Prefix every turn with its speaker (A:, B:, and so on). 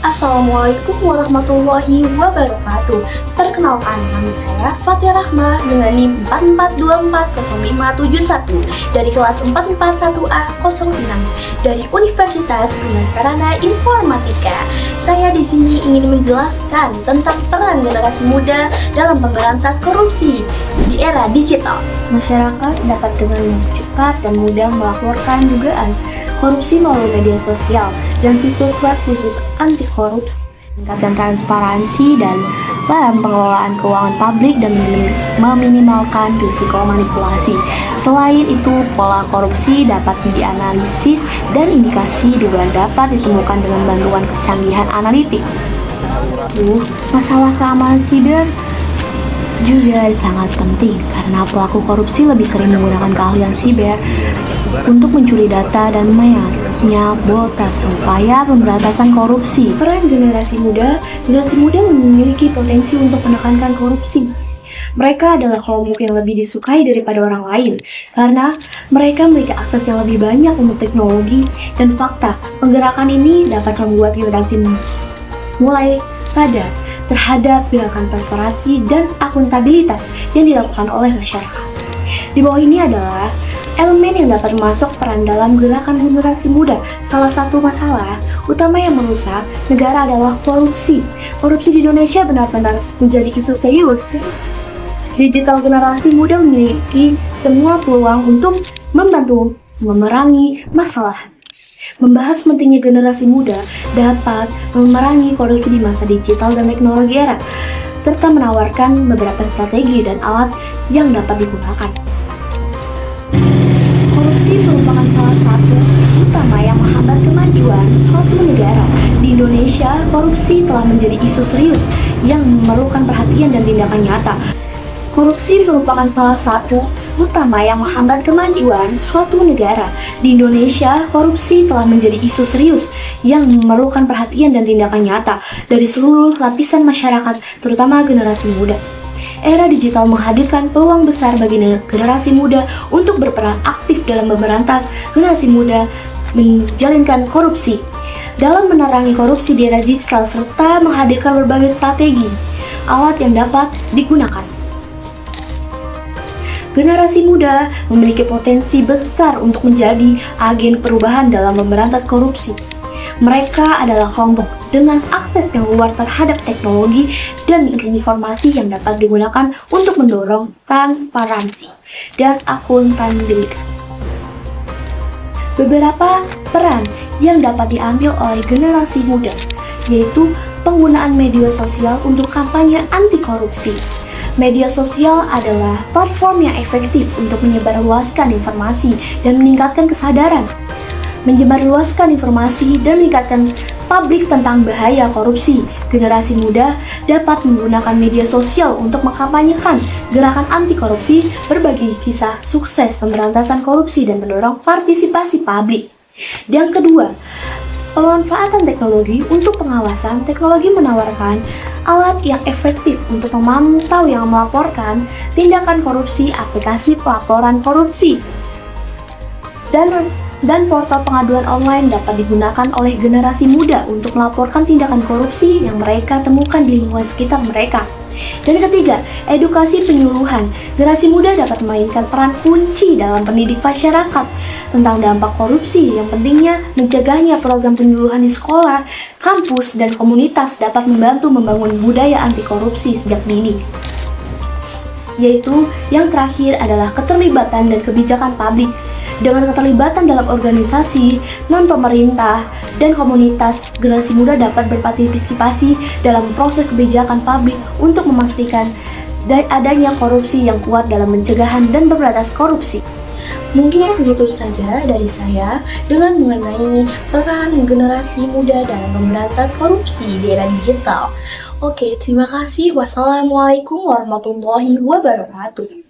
A: Assalamualaikum warahmatullahi wabarakatuh. Perkenalkan, nama saya Fatia Rahma dengan NIM 44240571 dari kelas 441A06 dari Universitas Bina Sarana Informatika. Saya di sini ingin menjelaskan tentang peran generasi muda dalam pemberantas korupsi di era digital. Masyarakat dapat dengan cepat dan mudah melaporkan dugaan korupsi melalui media sosial dan situs web khusus anti korupsi, meningkatkan transparansi dalam pengelolaan keuangan publik dan meminimalkan risiko manipulasi. Selain itu, pola korupsi dapat dianalisis dan indikasi dugaan dapat ditemukan dengan bantuan kecanggihan analitik. Masalah keamanan siber juga sangat penting karena pelaku korupsi lebih sering menggunakan keahlian siber untuk mencuri data dan menyabotase upaya pemberantasan korupsi. Peran generasi muda memiliki potensi untuk menekankan korupsi. Mereka adalah kelompok yang lebih disukai daripada orang lain karena mereka memiliki akses yang lebih banyak untuk teknologi dan fakta. Penggerakan ini dapat membuat generasi mulai sadar terhadap gerakan transparansi dan akuntabilitas yang dilakukan oleh masyarakat. Di bawah ini adalah elemen yang dapat masuk peran dalam gerakan generasi muda. Salah satu masalah utama yang merusak negara adalah korupsi. Korupsi di Indonesia benar-benar menjadi isu serius. Digital generasi muda memiliki semua peluang untuk membantu memerangi masalah. Membahas pentingnya generasi muda dapat memerangi korupsi di masa digital dan teknologi era, serta menawarkan beberapa strategi dan alat yang dapat digunakan. Korupsi merupakan salah satu utama yang menghambat kemajuan suatu negara. Di Indonesia, korupsi telah menjadi isu serius yang memerlukan perhatian dan tindakan nyata. Korupsi merupakan salah satu utama yang menghambat kemajuan suatu negara. Di Indonesia, korupsi telah menjadi isu serius yang memerlukan perhatian dan tindakan nyata dari seluruh lapisan masyarakat, terutama generasi muda. Era digital menghadirkan peluang besar bagi generasi muda untuk berperan aktif dalam memberantas generasi muda menjalinkan korupsi. Dalam menerangi korupsi di era digital serta menghadirkan berbagai strategi, alat yang dapat digunakan. Generasi muda memiliki potensi besar untuk menjadi agen perubahan dalam memberantas korupsi. Mereka adalah kelompok dengan akses yang luas terhadap teknologi dan informasi yang dapat digunakan untuk mendorong transparansi dan akuntabilitas. Beberapa peran yang dapat diambil oleh generasi muda, yaitu penggunaan media sosial untuk kampanye anti korupsi. Media sosial adalah platform yang efektif untuk menyebarluaskan informasi dan meningkatkan kesadaran. Menyebarluaskan informasi dan meningkatkan publik tentang bahaya korupsi. Generasi muda dapat menggunakan media sosial untuk mengkampanyekan gerakan anti korupsi, berbagi kisah sukses pemberantasan korupsi dan mendorong partisipasi publik. Yang kedua, pemanfaatan teknologi untuk pengawasan. Teknologi menawarkan alat yang efektif untuk memantau yang melaporkan tindakan korupsi, aplikasi pelaporan korupsi, dan portal pengaduan online dapat digunakan oleh generasi muda untuk melaporkan tindakan korupsi yang mereka temukan di lingkungan sekitar mereka. Dan ketiga, edukasi penyuluhan. Generasi muda dapat memainkan peran kunci dalam pendidik masyarakat tentang dampak korupsi. Yang pentingnya mencegahnya. Program penyuluhan di sekolah, kampus, dan komunitas dapat membantu membangun budaya anti korupsi sejak dini. Yaitu yang terakhir adalah keterlibatan dan kebijakan publik. Dengan keterlibatan dalam organisasi, non-pemerintah, dan komunitas, generasi muda dapat berpartisipasi dalam proses kebijakan publik untuk memastikan adanya korupsi yang kuat dalam pencegahan dan pemberantasan korupsi. Mungkin segitu saja dari saya dengan mengenai peran generasi muda dalam memberantas korupsi di era digital. Oke, terima kasih. Wassalamualaikum warahmatullahi wabarakatuh.